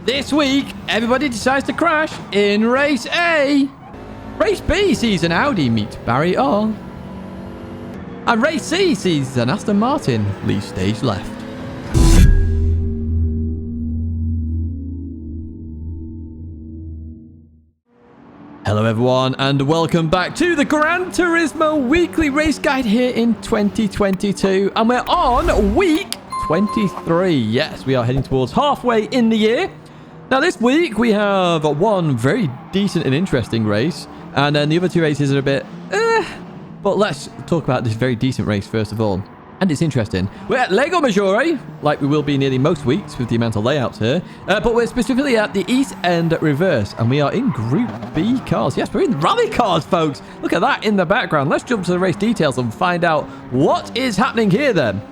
This week, everybody decides to crash in Race A. Race B sees an Audi meet Barry R. And Race C sees an Aston Martin leave stage left. Hello everyone and welcome back to the Gran Turismo weekly race guide here in 2022. And we're on week 23. Yes, we are heading towards halfway in the year. Now this week we have one very decent and interesting race. And then the other two races are a bit but let's talk about this very decent race first of all. And it's interesting. We're at Lago Maggiore, like we will be nearly most weeks with the amount of layouts here. But we're specifically at the East End Reverse. And we are in Group B cars. Yes, we're in rally cars, folks. Look at that in the background. Let's jump to the race details and find out what is happening here then.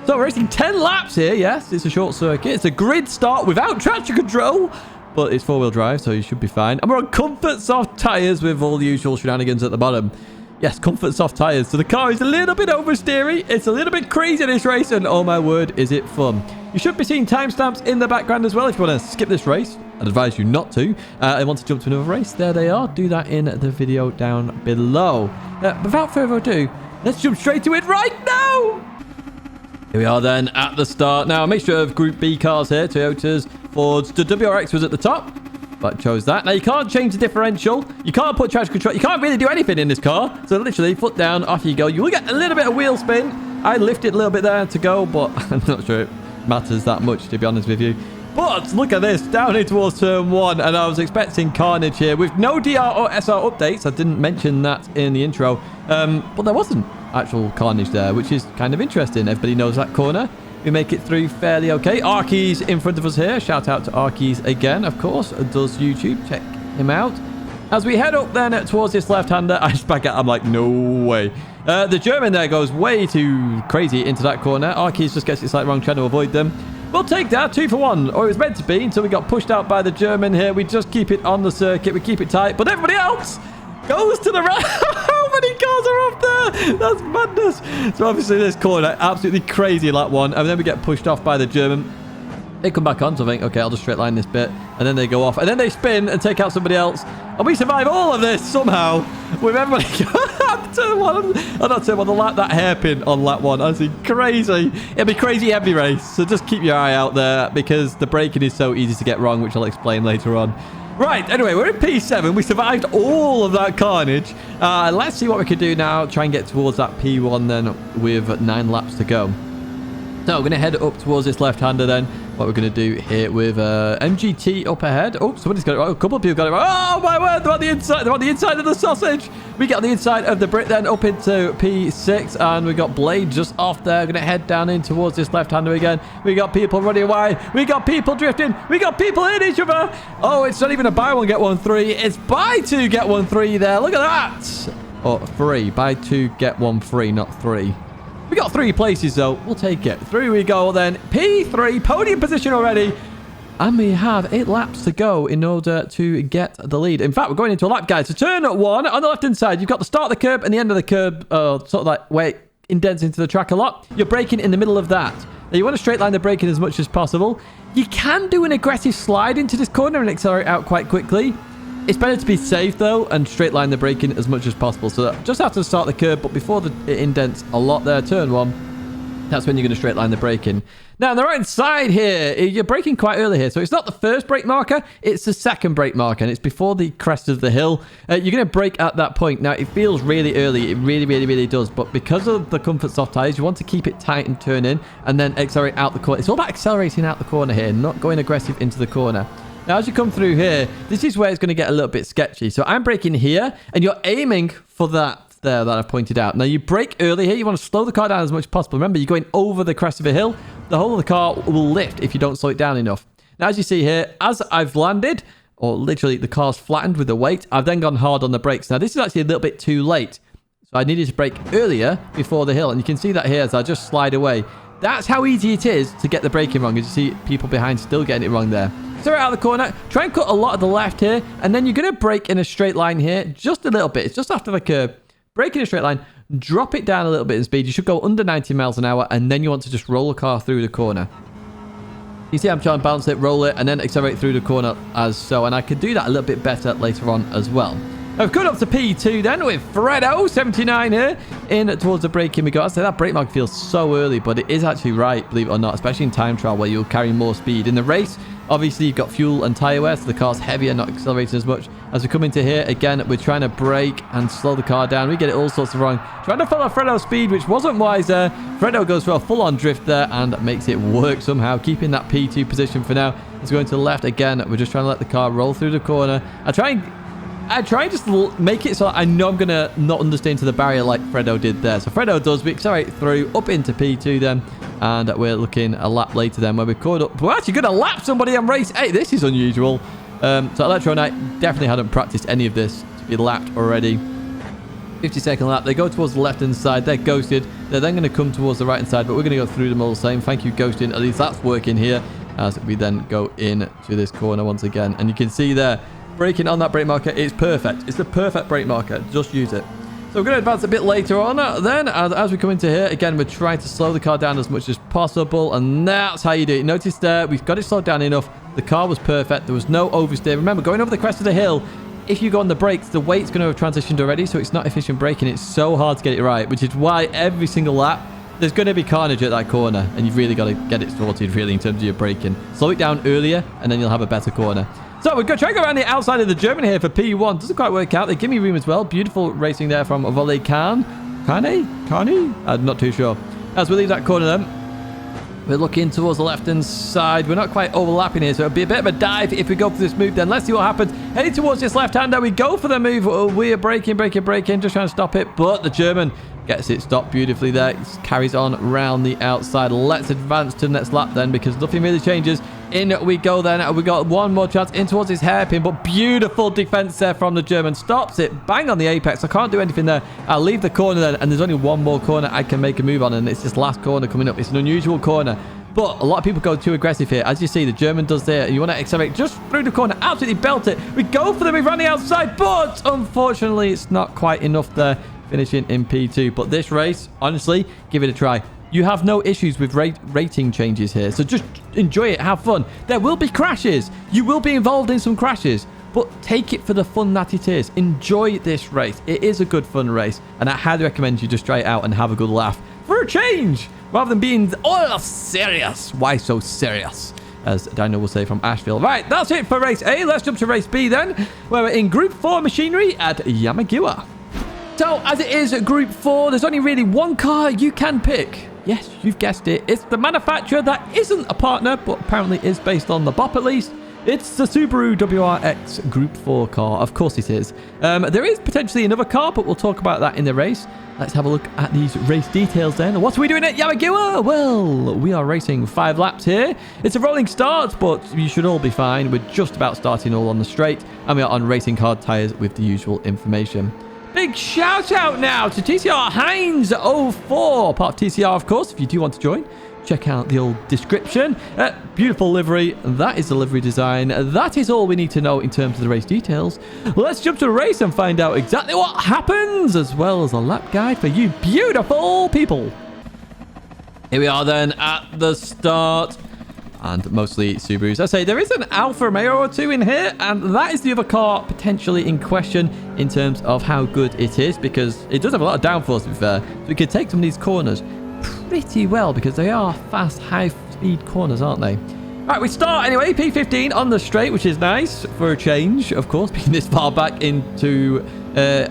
So we're racing 10 laps here. Yes, it's a short circuit. It's a grid start without traction control. But it's four-wheel drive, so you should be fine. And we're on comfort soft tyres with all the usual shenanigans at the bottom. Yes, comfort soft tyres. So the car is a little bit oversteery. It's a little bit crazy in this race. And oh my word, is it fun. You should be seeing timestamps in the background as well. If you want to skip this race, I'd advise you not to. I want to jump to another race. There they are. Do that in the video down below. Without further ado, let's jump straight to it right now. Here we are then at the start. Now, a mixture of Group B cars here. Toyotas, Fords. The WRX was at the top. But chose that. Now, you can't change the differential. You can't put traction control. You can't really do anything in this car. So, literally, foot down, off you go. You will get a little bit of wheel spin. I lifted a little bit there to go, but I'm not sure it matters that much, to be honest with you. But look at this. Down here towards turn one. And I was expecting carnage here with no DR or SR updates. I didn't mention that in the intro. But there wasn't actual carnage there, which is kind of interesting. Everybody knows that corner. We make it through fairly okay. Arky's in front of us here. Shout out to Arky's again, of course. Does YouTube. Check him out. As we head up then towards this left-hander, I just back out. I'm like, no way. The German there goes way too crazy into that corner. Arky's just gets it slightly wrong, trying to avoid them. We'll take that 2 for 1. Or it was meant to be until we got pushed out by the German here. We just keep it on the circuit. We keep it tight. But everybody else goes to the right. How many cars are up there? That's madness. So obviously this corner, absolutely crazy lap one. And then we get pushed off by the German. They come back on, so I think, okay, I'll just straight line this bit. And then they go off. And then they spin and take out somebody else. And we survive all of this somehow. With everybody turn one. Not turn one, that hairpin on lap one. Honestly, crazy. It'll be crazy every race. So just keep your eye out there because the braking is so easy to get wrong, which I'll explain later on. Right, anyway, we're in P7. We survived all of that carnage. Let's see what we can do now. Try and get towards that P1 then with 9 laps to go. So we're going to head up towards this left-hander then. What we're going to do here with MGT up ahead. Oh, somebody's got it. Oh, a couple of people got it. Oh, my word. They're on the inside. They're on the inside of the sausage. We get on the inside of the Brit then up into P6. And we got Blade just off there. Going to head down in towards this left-hander again. We got people running wide. We got people drifting. We got people in each other. Oh, it's not even a buy one, get one free. It's buy two, get one free there. Look at that. Oh, free. Buy two, get one free, not 3. We got 3 places, though. We'll take it. Through we go, then. P3, podium position already. And we have 8 laps to go in order to get the lead. In fact, we're going into a lap, guys. So turn 1 on the left-hand side. You've got the start of the curb and the end of the curb, sort of like where it indents into the track a lot. You're braking in the middle of that. Now, you want to straight line the braking as much as possible. You can do an aggressive slide into this corner and accelerate out quite quickly. It's better to be safe, though, and straight line the braking as much as possible. So just after the start of the curb, but before it indents a lot there, turn 1, that's when you're going to straight line the braking. Now, on the right side here, you're braking quite early here. So it's not the first brake marker, it's the second brake marker, and it's before the crest of the hill. You're going to brake at that point. Now, it feels really early. It really, really, really does. But because of the comfort soft tyres, you want to keep it tight and turn in, and then accelerate out the corner. It's all about accelerating out the corner here, not going aggressive into the corner. Now, as you come through here, this is where it's going to get a little bit sketchy. So I'm braking here, and you're aiming for that there that I've pointed out. Now, you brake early here. You want to slow the car down as much as possible. Remember, you're going over the crest of a hill. The whole of the car will lift if you don't slow it down enough. Now, as you see here, as I've landed, or literally the car's flattened with the weight, I've then gone hard on the brakes. Now, this is actually a little bit too late. So I needed to brake earlier before the hill. And you can see that here as I just slide away. That's how easy it is to get the braking wrong. As you see people behind still getting it wrong there. So out of the corner, try and cut a lot of the left here, and then you're going to brake in a straight line here, just a little bit. It's just after the curb. Brake in a straight line, drop it down a little bit in speed. You should go under 90 miles an hour, and then you want to just roll the car through the corner. You see I'm trying to bounce it, roll it, and then accelerate through the corner as so. And I could do that a little bit better later on as well. I've got up to P2 then with Fredo, 79 here, in towards the braking we got. I say that brake mark feels so early, but it is actually right, believe it or not, especially in time trial where you'll carry more speed. In the race, obviously you've got fuel and tyre wear, so the car's heavier, not accelerating as much. As we come into here, again, we're trying to brake and slow the car down. We get it all sorts of wrong. Trying to follow Fredo's speed, which wasn't wise there. Fredo goes for a full-on drift there and makes it work somehow, keeping that P2 position for now. It's going to the left again. We're just trying to let the car roll through the corner. I try and just make it so I know I'm going to not understand to the barrier like Fredo did there. So Fredo does. We accelerate through up into P2 then. And we're looking a lap later then where we're caught up. We're actually going to lap somebody on race 8. This is unusual. So Electronite definitely hadn't practiced any of this to be lapped already. 50-second lap. They go towards the left-hand side. They're ghosted. They're then going to come towards the right-hand side. But we're going to go through them all the same. Thank you, ghosting. At least that's working here as we then go in to this corner once again. And you can see there, braking on that brake marker is perfect. It's the perfect brake marker. Just use it. So we're going to advance a bit later on then. As we come into here, again, we're trying to slow the car down as much as possible. And that's how you do it. Notice there, we've got it slowed down enough. The car was perfect. There was no oversteer. Remember, going over the crest of the hill, if you go on the brakes, the weight's going to have transitioned already. So it's not efficient braking. It's so hard to get it right, which is why every single lap, there's going to be carnage at that corner. And you've really got to get it sorted, really, in terms of your braking. Slow it down earlier, and then you'll have a better corner. So we're going to try to go around the outside of the German here for P1. Doesn't quite work out. They give me room as well. Beautiful racing there from Volley Khan. Kani? I'm not too sure. As we leave that corner then, we're looking towards the left-hand side. We're not quite overlapping here, so it'll be a bit of a dive if we go for this move then. Let's see what happens. Heading towards this left-hander. We go for the move. We are braking, just trying to stop it. But the German gets it stopped beautifully there. It carries on round the outside. Let's advance to the next lap then, because nothing really changes. In we go then. We got one more chance in towards his hairpin, but beautiful defense there from the German. Stops it. Bang on the apex. I can't do anything there. I'll leave the corner then, and there's only one more corner I can make a move on, and it's this last corner coming up. It's an unusual corner, but a lot of people go too aggressive here. As you see, the German does there. You want to accelerate just through the corner. Absolutely belt it. We go for the move around the outside, but unfortunately, it's not quite enough there. Finishing in P2. But this race, honestly, give it a try. You have no issues with rating changes here. So just enjoy it. Have fun. There will be crashes. You will be involved in some crashes. But take it for the fun that it is. Enjoy this race. It is a good fun race. And I highly recommend you just try it out and have a good laugh. For a change. Rather than being all serious. Why so serious? As Daniel will say from Asheville. Right, that's it for race A. Let's jump to race B then. Where we're in Group 4 machinery at Yamagiwa. So, as it is at Group 4, there's only really one car you can pick. Yes, you've guessed it. It's the manufacturer that isn't a partner, but apparently is based on the BOP at least. It's the Subaru WRX Group 4 car. Of course it is. There is potentially another car, but we'll talk about that in the race. Let's have a look at these race details then. What are we doing at Yamagiwa? Well, we are racing 5 laps here. It's a rolling start, but you should all be fine. We're just about starting all on the straight, and we are on racing hard tyres with the usual information. Big shout out now to TCR Heinz 04, part of TCR, of course. If you do want to join, check out the old description. Beautiful livery. That is the livery design. That is all we need to know in terms of the race details. Let's jump to the race and find out exactly what happens, as well as a lap guide for you beautiful people. Here we are then at the start. And mostly Subarus. I say there is an Alfa Romeo or two in here, and that is the other car potentially in question in terms of how good it is, because it does have a lot of downforce, to be fair. So we could take some of these corners pretty well, because they are fast, high-speed corners, aren't they? Right, we start anyway, P15 on the straight, which is nice for a change, of course, being this far back into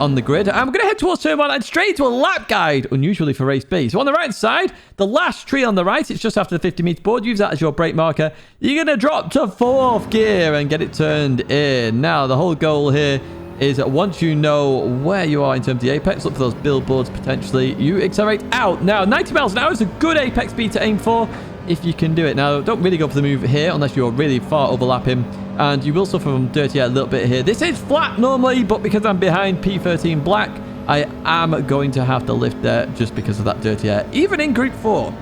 on the grid. I'm going to head towards turn 1 and straight to a lap guide, unusually for race B. So on the right side, the last tree on the right, it's just after the 50-meter board. Use that as your brake marker. You're going to drop to 4th gear and get it turned in. Now, the whole goal here is that once you know where you are in terms of the apex, look for those billboards potentially, you accelerate out. Now, 90 miles an hour is a good apex speed to aim for if you can do it. Now, don't really go for the move here unless you're really far overlapping, and you will suffer from dirty air a little bit here. This is flat normally, but because I'm behind P13 black, I am going to have to lift there just because of that dirty air, even in Group 4.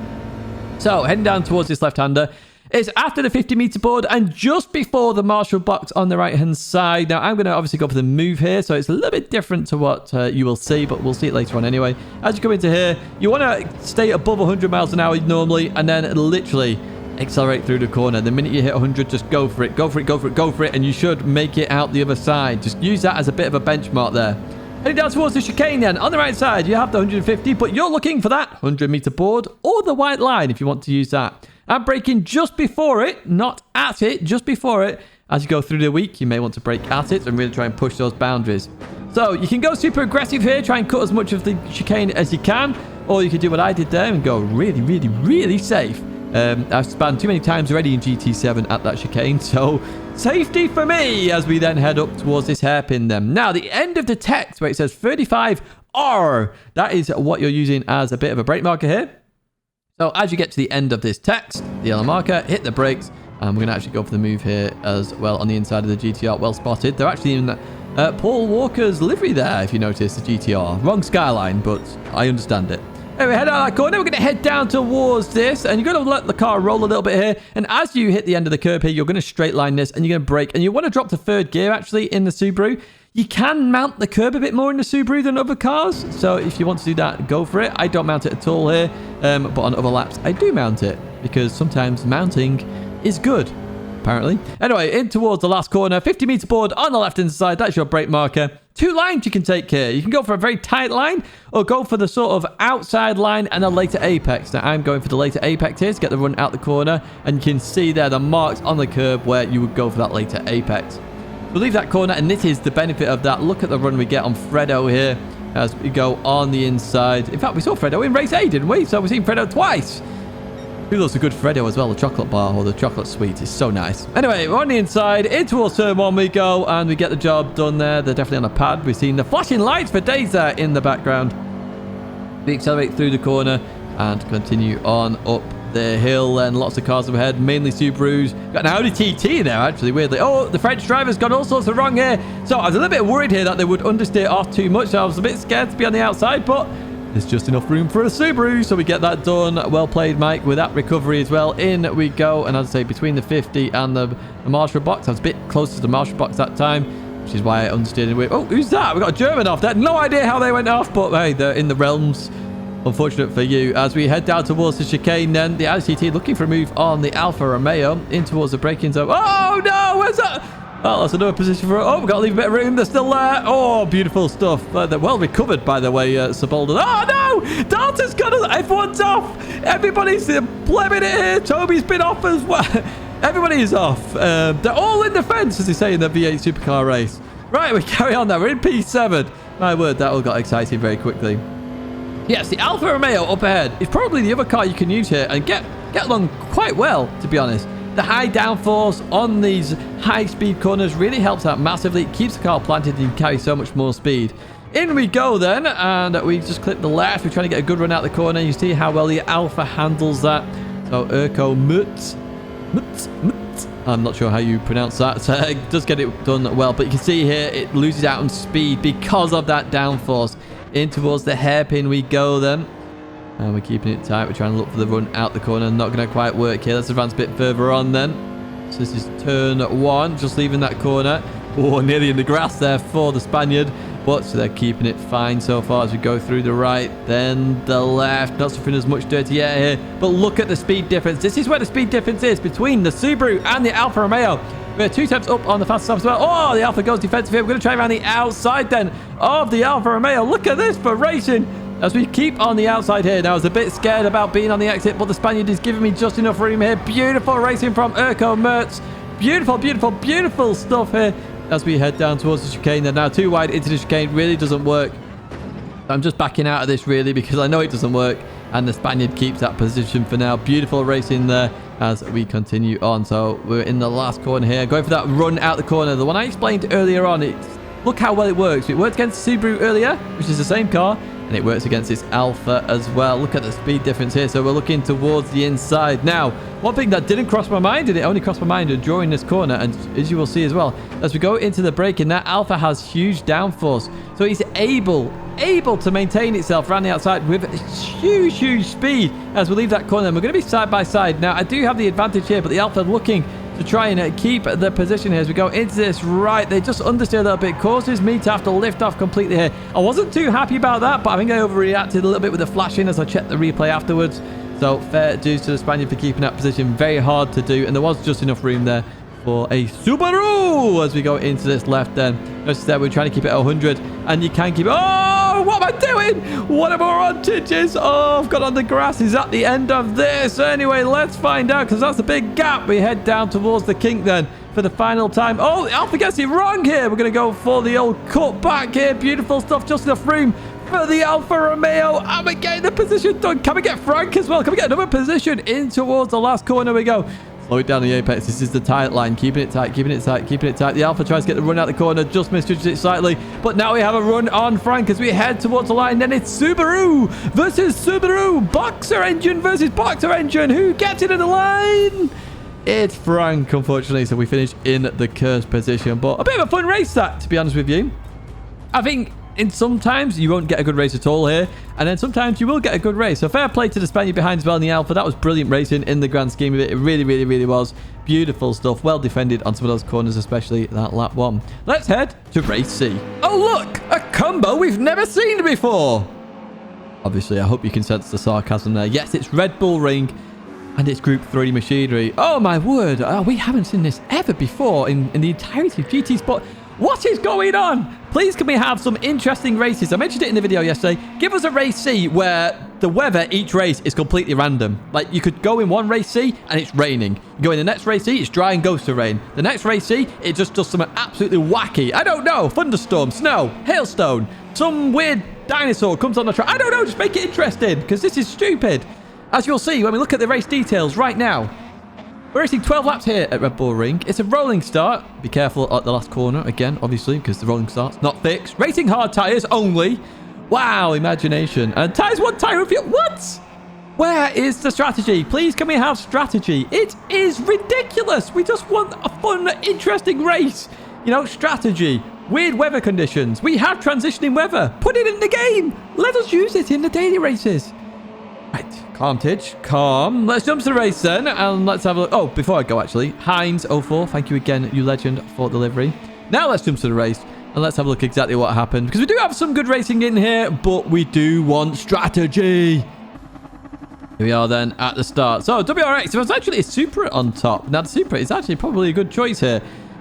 So, heading down towards this left-hander. It's after the 50-meter board and just before the marshal box on the right-hand side. Now, I'm going to obviously go for the move here, so it's a little bit different to what you will see, but we'll see it later on anyway. As you come into here, you want to stay above 100 miles an hour normally, and then literally accelerate through the corner. The minute you hit 100, just go for it, go for it, go for it, go for it, and you should make it out the other side. Just use that as a bit of a benchmark there. Heading down towards the chicane then. On the right side, you have the 150, but you're looking for that 100-meter board or the white line if you want to use that. I'm braking just before it, not at it, just before it. As you go through the week, you may want to brake at it and really try and push those boundaries. So you can go super aggressive here, try and cut as much of the chicane as you can, or you could do what I did there and go really, really, really safe. I've spanned too many times already in GT7 at that chicane, so safety for me as we then head up towards this hairpin then. Now, the end of the text where it says 35R, that is what you're using as a bit of a brake marker here. So as you get to the end of this text, the yellow marker, hit the brakes, and we're going to actually go for the move here as well on the inside of the GTR. Well spotted. They're actually in Paul Walker's livery there, if you notice, the GTR. Wrong skyline, but I understand it. Anyway, head out of that corner. We're going to head down towards this, and you're going to let the car roll a little bit here. And as you hit the end of the curb here, you're going to straight line this, and you're going to brake. And you want to drop to third gear, actually, in the Subaru. You can mount the curb a bit more in the Subaru than other cars. So if you want to do that, go for it. I don't mount it at all here. But on other laps, I do mount it. Because sometimes mounting is good, apparently. Anyway, in towards the last corner. 50-meter board on the left-hand side. That's your brake marker. 2 lines you can take here. You can go for a very tight line or go for the sort of outside line and a later apex. Now, I'm going for the later apex here to get the run out the corner. And you can see there the marks on the curb where you would go for that later apex. We'll leave that corner, and this is the benefit of that. Look at the run we get on Fredo here as we go on the inside. In fact, we saw Fredo in race A, didn't we? So we've seen Fredo twice. Who loves a good Fredo as well? The chocolate bar or the chocolate sweet is so nice. Anyway, we're on the inside. In towards turn 1 we go, and we get the job done there. They're definitely on a pad. We've seen the flashing lights for days there in the background. We accelerate through the corner and continue on up the hill, and lots of cars ahead, mainly Subarus. Got an Audi TT there, actually, weirdly. Oh, the French driver's got all sorts of wrong here. So I was a little bit worried here that they would understeer off too much. So I was a bit scared to be on the outside, but there's just enough room for a Subaru, so we get that done. Well played, Mike, with that recovery as well. In we go, and as I say, between the 50 and the marshal box, I was a bit closer to the marshal box that time, which is why I understeered with. Oh, who's that? We got a German off there. No idea how they went off, but hey, they're in the realms. Unfortunate for you. As we head down towards the chicane then, the LCT looking for a move on the Alfa Romeo in towards the braking zone. Oh no, where's that? Oh, that's another position for... Oh, we've got to leave a bit of room. They're still there. Oh, beautiful stuff. They're well recovered, by the way, Sabolda. Oh no, Dalton's got us. Everyone's off. Everybody's blabbing it here. Toby's been off as well. Everybody is off. They're all in the fence, as they say in the V8 supercar race. Right, we carry on now. We're in P7. My word, that all got exciting very quickly. Yes, the Alfa Romeo up ahead is probably the other car you can use here and get along quite well, to be honest. The high downforce on these high-speed corners really helps out massively. It keeps the car planted and you can carry so much more speed. In we go then, and we just clip the left. We're trying to get a good run out the corner. You see how well the Alfa handles that. So Erko Mutz. I'm not sure how you pronounce that. So it does get it done well, but you can see here it loses out on speed because of that downforce. In towards the hairpin we go then. And we're keeping it tight. We're trying to look for the run out the corner. Not going to quite work here. Let's advance a bit further on then. So this is turn 1. Just leaving that corner. Oh, nearly in the grass there for the Spaniard. But so they're keeping it fine so far as we go through the right. Then the left. Not suffering as much dirty air here. But look at the speed difference. This is where the speed difference is between the Subaru and the Alfa Romeo. We're 2 steps up on the fastest lap as well. Oh, the Alfa goes defensive here. We're going to try around the outside then of the Alfa Romeo. Look at this for racing as we keep on the outside here. Now, I was a bit scared about being on the exit, but the Spaniard is giving me just enough room here. Beautiful racing from Erko Mertz. Beautiful, beautiful, beautiful stuff here as we head down towards the chicane. They're now too wide into the chicane. Really doesn't work. I'm just backing out of this really because I know it doesn't work. And the Spaniard keeps that position for now. Beautiful racing there as we continue on. So we're in the last corner here. Going for that run out the corner. The one I explained earlier on. Look how well it works. It worked against Subaru earlier, which is the same car. And it works against this Alfa as well. Look at the speed difference here. So we're looking towards the inside. Now, one thing that didn't cross my mind, and it only crossed my mind during this corner, and as you will see as well, as we go into the braking, that Alfa has huge downforce. So it's able to maintain itself around the outside with huge speed as we leave that corner. And we're going to be side by side. Now, I do have the advantage here, but the Alfa looking to try and keep the position here as we go into this right. They just understeer a little bit. Causes me to have to lift off completely here. I wasn't too happy about that, but I think I overreacted a little bit with the flashing as I checked the replay afterwards. So fair dues to the Spaniard for keeping that position. Very hard to do. And there was just enough room there for a Subaru as we go into this left then. Just there, we're trying to keep it at 100. And you can keep it. Oh, what am I doing? What am I on Tidges? Oh, I've got on the grass. Is at the end of this. Anyway, let's find out because that's a big gap. We head down towards the kink then for the final time. Oh, Alpha gets it wrong here. We're going to go for the old cut back here. Beautiful stuff. Just enough room for the Alfa Romeo. And we're getting the position done. Can we get Frank as well? Can we get another position in towards the last corner? We go. Slow it down the apex. This is the tight line. Keeping it tight, keeping it tight, keeping it tight. The Alpha tries to get the run out the corner. Just misjudges it slightly. But now we have a run on Frank as we head towards the line. Then it's Subaru versus Subaru. Boxer engine versus Boxer engine. Who gets it in the line? It's Frank, unfortunately. So we finish in the cursed position. But a bit of a fun race that, to be honest with you. I think sometimes you won't get a good race at all here. And then sometimes you will get a good race. So fair play to the Spaniard behind as well in the Alpha. That was brilliant racing in the grand scheme of it. It really, really, really was. Beautiful stuff. Well defended on some of those corners, especially that lap one. Let's head to race C. Oh, look! A combo we've never seen before. Obviously, I hope you can sense the sarcasm there. Yes, it's Red Bull Ring. And it's Group 3 machinery. Oh, my word. We haven't seen this ever before in the entirety of GT Sport. What is going on? Please, can we have some interesting races? I mentioned it in the video yesterday. Give us a race C where the weather each race is completely random. Like, you could go in one race C and it's raining. You go in the next race C, it's dry and goes to rain. The next race C, it just does something absolutely wacky. I don't know. Thunderstorm, snow, hailstone, some weird dinosaur comes on the track. I don't know. Just make it interesting because this is stupid. As you'll see when we look at the race details right now. We're racing 12 laps here at Red Bull Ring. It's a rolling start. Be careful at the last corner again, obviously, because the rolling start's not fixed. Racing hard tyres only. Wow, imagination. And tyres, one tyre of you. What? Where is the strategy? Please, can we have strategy? It is ridiculous. We just want a fun, interesting race. You know, strategy. Weird weather conditions. We have transitioning weather. Put it in the game. Let us use it in the daily races. Right, calm, Tidge, calm. Let's jump to the race then, and let's have a look. Oh, before I go, actually, Heinz04, thank you again, you legend, for delivery. Now let's jump to the race, and let's have a look exactly what happened, because we do have some good racing in here, but we do want strategy. Here we are then at the start. So, WRX, there was actually a Supra on top. Now, the Supra is actually probably a good choice here.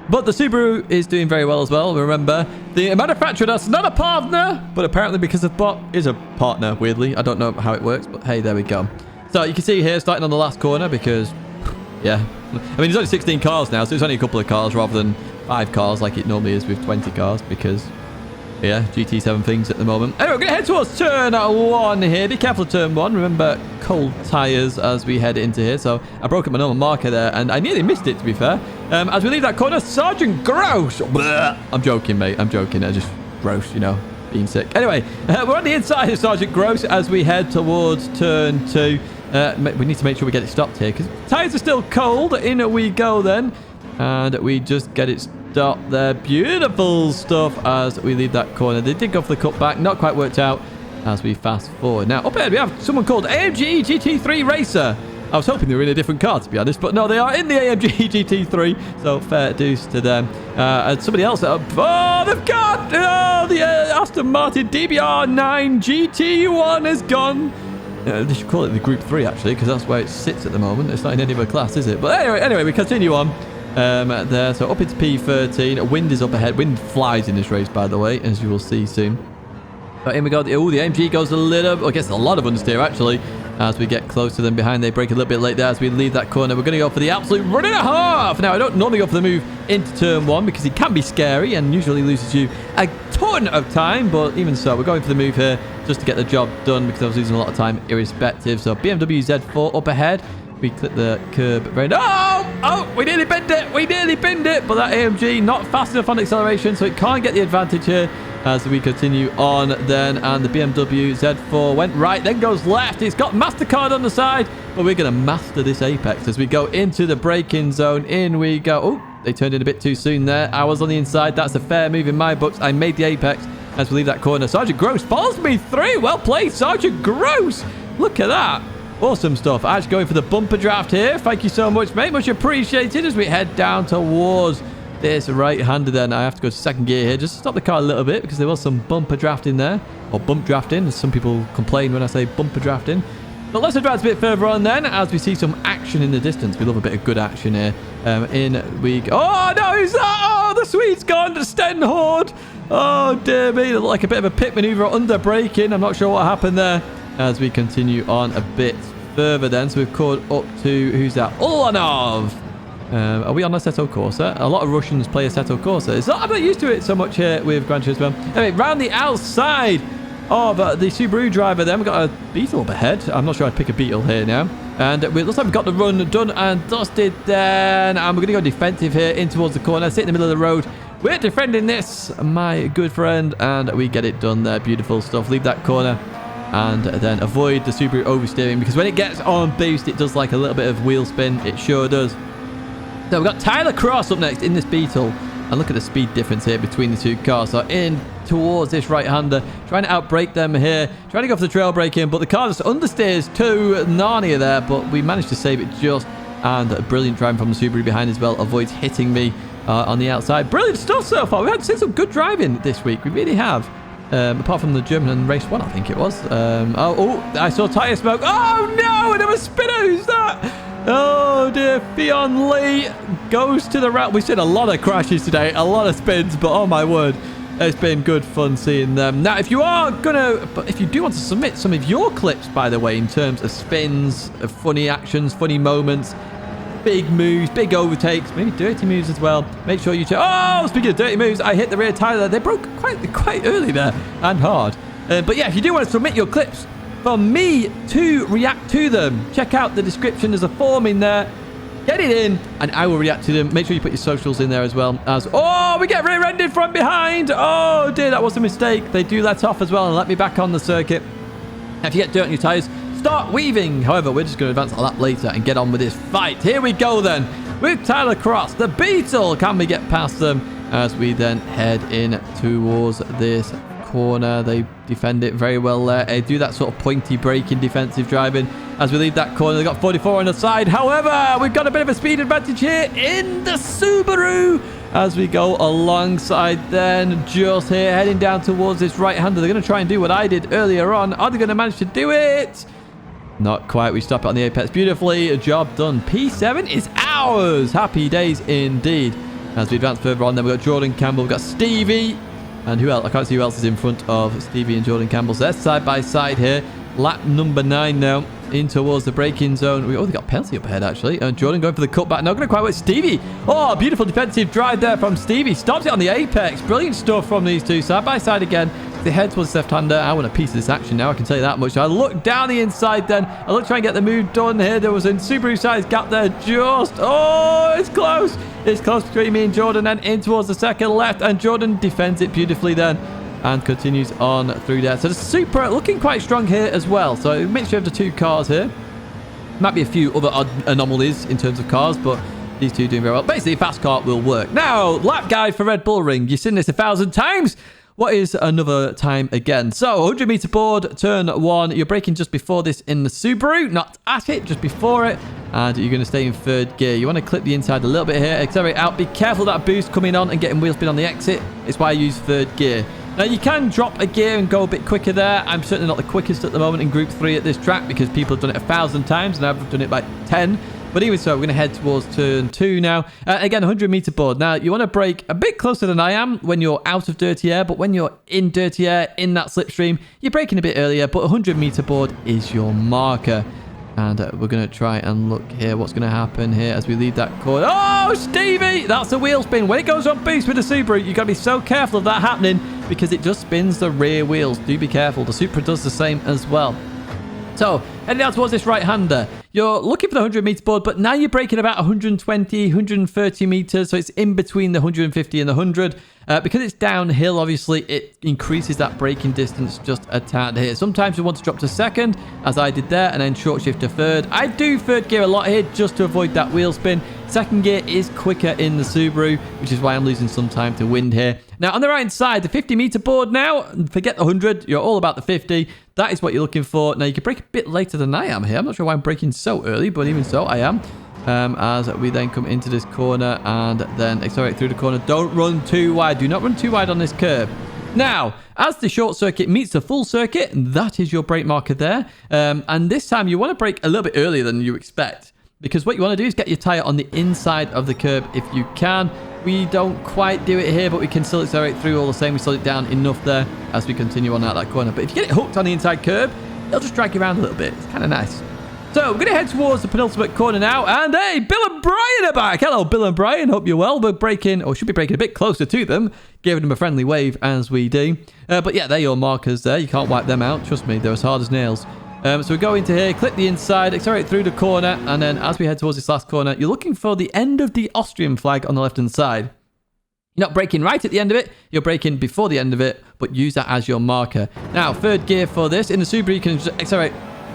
But the Subaru is doing very well as well. Remember, the manufacturer that's not a partner, but apparently because of bot is a partner, weirdly. I don't know how it works, but hey, there we go. So you can see here, starting on the last corner because, yeah. I mean, there's only 16 cars now, so it's only a couple of cars rather than 5 cars like it normally is with 20 cars because, yeah, GT7 things at the moment. Anyway, we're going to head towards turn 1 here. Be careful of turn 1. Remember, cold tyres as we head into here. So I broke up my normal marker there, and I nearly missed it, to be fair. As we leave that corner, Sergeant Gross. Blah. I'm joking, mate. I'm joking. I just gross, you know, being sick. Anyway, we're on the inside of Sergeant Gross as we head towards turn 2. We need to make sure we get it stopped here because tyres are still cold. In we go then. And we just get it stopped there. Beautiful stuff as we leave that corner. They did go for the cutback. Not quite worked out as we fast forward. Now, up ahead, we have someone called AMG GT3 Racer. I was hoping they were in a different car, to be honest. But no, they are in the AMG GT3. So, fair dues to them. And somebody else. Oh, they've got... Oh, the Aston Martin DBR9 GT1 is gone. They should call it the Group 3, actually, because that's where it sits at the moment. It's not in any other class, is it? But anyway, we continue on. There, so up into P13. Wind is up ahead. Wind flies in this race, by the way, as you will see soon. But in we go. Oh, the AMG goes a little, I guess a lot of understeer actually. As we get close to them behind, they break a little bit late there as we leave that corner. We're going to go for the absolute run and a half. Now, I don't normally go for the move into turn 1 because it can be scary and usually loses you a ton of time. But even so, we're going for the move here just to get the job done because I was losing a lot of time irrespective. So BMW Z4 up ahead. We click the curb very... Oh, we nearly binned it. We nearly binned it. But that AMG not fast enough on acceleration, so it can't get the advantage here as we continue on then. And the BMW Z4 went right, then goes left. It's got MasterCard on the side, but we're going to master this apex as we go into the braking zone. In we go. Oh, they turned in a bit too soon there. I was on the inside. That's a fair move in my books. I made the apex as we leave that corner. Sergeant Gross follows me through. Well played, Sergeant Gross. Look at that. Awesome stuff. Actually going for the bumper draft here. Thank you so much, mate. Much appreciated as we head down towards this right-hander then. I have to go to second gear here just to stop the car a little bit because there was some bumper drafting there. Or bump drafting, as some people complain when I say bumper drafting. But let's advance a bit further on then, as we see some action in the distance. We love a bit of good action here. In we go. Oh, no, who's that? Oh, the Swede's gone to Stenhord. Oh, dear me. It looked like a bit of a pit maneuver under braking. I'm not sure what happened there. As we continue on a bit further then. So we've caught up to, who's that? Ulanov. Are we on Assetto Corsa? A lot of Russians play Assetto Corsa. I'm not used to it so much here with Gran Turismo. Anyway, round the outside of the Subaru driver then. We've got a Beetle up ahead. I'm not sure I'd pick a Beetle here now. And it looks like we've got the run done and dusted then. And we're going to go defensive here in towards the corner. Sit in the middle of the road. We're defending this, my good friend. And we get it done there. Beautiful stuff. Leave that corner. And then avoid the Subaru oversteering. Because when it gets on boost, it does like a little bit of wheel spin. It sure does. So we've got Tyler Cross up next in this Beetle. And look at the speed difference here between the two cars. So in towards this right-hander. Trying to outbrake them here. Trying to go for the trail braking. But the car just understeers to Narnia there. But we managed to save it just. And a brilliant driving from the Subaru behind as well. Avoids hitting me on the outside. Brilliant stuff so far. We've had seen some good driving this week. We really have. Apart from the German race 1, I think it was. I saw tyre smoke. Oh, no! Another spinner. Who's that? Oh dear, Fionn Lee goes to the route. We've seen a lot of crashes today, a lot of spins, but oh my word, it's been good fun seeing them. Now, if you do want to submit some of your clips, by the way, in terms of spins, of funny actions, funny moments, big moves, big overtakes, maybe dirty moves as well, make sure you check. Oh, speaking of dirty moves, I hit the rear tire there. They broke quite early there and hard. But yeah, if you do want to submit your clips for me to react to them, check out the description. There's a form in there. Get it in and I will react to them. Make sure you put your socials in there as well. Oh, we get rear-ended from behind. Oh dear, that was a mistake. They do let off as well and let me back on the circuit. If you get dirt on your tires, start weaving. However, we're just going to advance a lap later and get on with this fight. Here we go then with Tyler Cross, the Beetle. Can we get past them as we then head in towards this corner? They defend it very well there. They do that sort of pointy braking defensive driving as we leave that corner. They've got 44 on the side. However, we've got a bit of a speed advantage here in the Subaru as we go alongside then, just here heading down towards this right-hander. They're going to try and do what I did earlier on. Are they going to manage to do it? Not quite. We stop it on the apex beautifully. A job done. P7 is ours. Happy days indeed. As we advance further on then, we've got Jordan Campbell, we've got Stevie. And who else? I can't see who else is in front of Stevie and Jordan Campbell. So they're side by side here. Lap number 9 now. In towards the braking zone. They've got penalty up ahead, actually. Jordan going for the cutback. Not going to quite work. Stevie. Oh, beautiful defensive drive there from Stevie. Stops it on the apex. Brilliant stuff from these two. Side by side again. They head towards the left-hander. I want a piece of this action now. I can tell you that much. I look down the inside then. I look try and get the move done here. There was a Subaru-sized gap there. Just. Oh, it's close. It's close between me and Jordan. And in towards the second left. And Jordan defends it beautifully then. And continues on through there. So the Supra looking quite strong here as well. So a mixture of the two cars here. Might be a few other odd anomalies in terms of cars, but these two doing very well. Basically, a fast car will work. Now, lap guide for Red Bull Ring. You've seen this 1,000 times. What is another time again? So 100 meter board, turn 1. You're braking just before this in the Subaru, not at it, just before it. And you're going to stay in third gear. You want to clip the inside a little bit here, accelerate out. Be careful of that boost coming on and getting wheel spin on the exit. It's why I use third gear. Now, you can drop a gear and go a bit quicker there. I'm certainly not the quickest at the moment in Group 3 at this track because people have done it 1,000 times and I've done it by 10. But even so, we're going to head towards turn 2 now. Again, 100 meter board. Now, you want to brake a bit closer than I am when you're out of dirty air. But when you're in dirty air, in that slipstream, you're braking a bit earlier. But 100 meter board is your marker. And we're going to try and look here. What's going to happen here as we leave that corner? Oh, Stevie! That's a wheel spin. When it goes on boost with the Subaru, you've got to be so careful of that happening because it just spins the rear wheels. Do be careful. The Supra does the same as well. So, heading down towards this right-hander. You're looking for the 100 meter board, but now you're braking about 120, 130 meters. So, it's in between the 150 and the 100. Because it's downhill, obviously, it increases that braking distance just a tad here. Sometimes you want to drop to second, as I did there, and then short shift to third. I do third gear a lot here just to avoid that wheel spin. Second gear is quicker in the Subaru, which is why I'm losing some time to wind here. Now, on the right side, the 50 meter board now. Forget the 100. You're all about the 50. That is what you're looking for. Now, you can brake a bit later than I am here. I'm not sure why I'm braking so early, but even so, I am. As we then come into this corner and then accelerate through the corner. Don't run too wide. Do not run too wide on this curb. Now, as the short circuit meets the full circuit, that is your brake marker there. And this time you want to brake a little bit earlier than you expect, because what you want to do is get your tyre on the inside of the curb if you can. We don't quite do it here, but we can still accelerate through all the same. We slow it down enough there as we continue on out that corner. But if you get it hooked on the inside curb, it'll just drag you around a little bit. It's kind of nice. So we're going to head towards the penultimate corner now. And hey, Bill and Brian are back. Hello, Bill and Brian. Hope you're well. We're braking, or should be braking a bit closer to them, giving them a friendly wave as we do. But yeah, they're your markers there. You can't wipe them out. Trust me, they're as hard as nails. So we go into here, clip the inside, accelerate through the corner. And then as we head towards this last corner, you're looking for the end of the Austrian flag on the left-hand side. You're not braking right at the end of it. You're braking before the end of it, but use that as your marker. Now, third gear for this. In the Subaru, you can just accelerate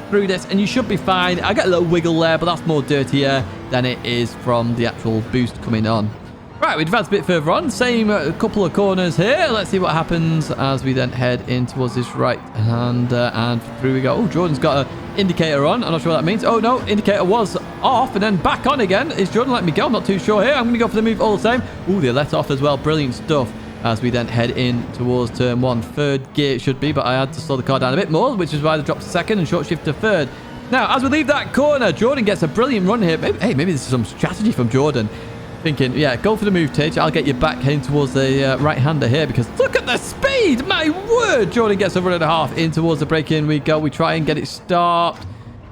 through this and you should be fine. I got a little wiggle there, but that's more dirty air than it is from the actual boost coming on. Right, we advance a bit further on. Same couple of corners here. Let's see what happens as we then head in towards this right hand. And through we go. Oh, Jordan's got an indicator on. I'm not sure what that means. Oh, no. Indicator was off and then back on again. Is Jordan letting me go? I'm not too sure here. I'm going to go for the move all the same. Oh, they let off as well. Brilliant stuff. As we then head in towards turn one. Third gear it should be, but I had to slow the car down a bit more, which is why they dropped to second and short shift to third. Now, as we leave that corner, Jordan gets a brilliant run here. Maybe this is some strategy from Jordan. Thinking, yeah, go for the move, Tidge. I'll get you back heading towards the right-hander here because look at the speed! My word! Jordan gets a run and a half in towards the break-in. We go. We try and get it stopped.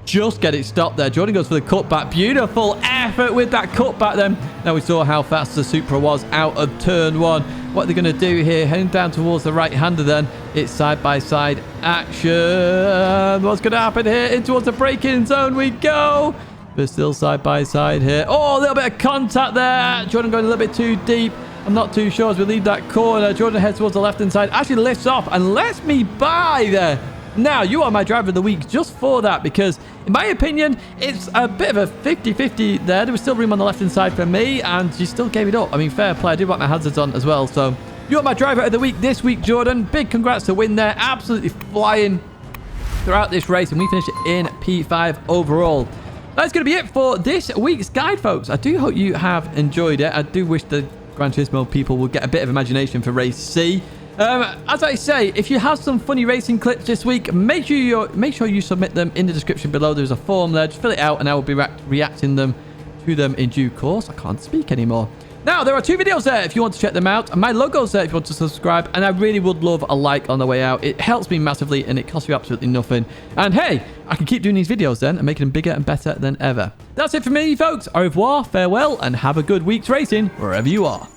Just get it stopped there. Jordan goes for the cutback. Beautiful effort with that cutback then. Now we saw how fast the Supra was out of turn one. What they're going to do here, heading down towards the right-hander then. It's side-by-side action. What's going to happen here? In towards the braking zone we go. We're still side-by-side here. Oh, a little bit of contact there. Jordan going a little bit too deep. I'm not too sure as we leave that corner. Jordan heads towards the left-hand side. Actually lifts off and lets me by there. Now, you are my driver of the week just for that because, in my opinion, it's a bit of a 50-50 there. There was still room on the left-hand side for me, and you still gave it up. I mean, fair play. I did want my hazards on as well. So, you are my driver of the week this week, Jordan. Big congrats to win there. Absolutely flying throughout this race, and we finished it in P5 overall. That's going to be it for this week's guide, folks. I do hope you have enjoyed it. I do wish the Gran Turismo people would get a bit of imagination for Race C. As I say, if you have some funny racing clips this week, make sure you submit them in the description below. There's a form there. Just fill it out and I will be reacting to them in due course. I can't speak anymore. Now, there are 2 videos there if you want to check them out. And my logo's there if you want to subscribe. And I really would love a like on the way out. It helps me massively and it costs you absolutely nothing. And hey, I can keep doing these videos then and making them bigger and better than ever. That's it for me, folks. Au revoir, farewell, and have a good week's racing wherever you are.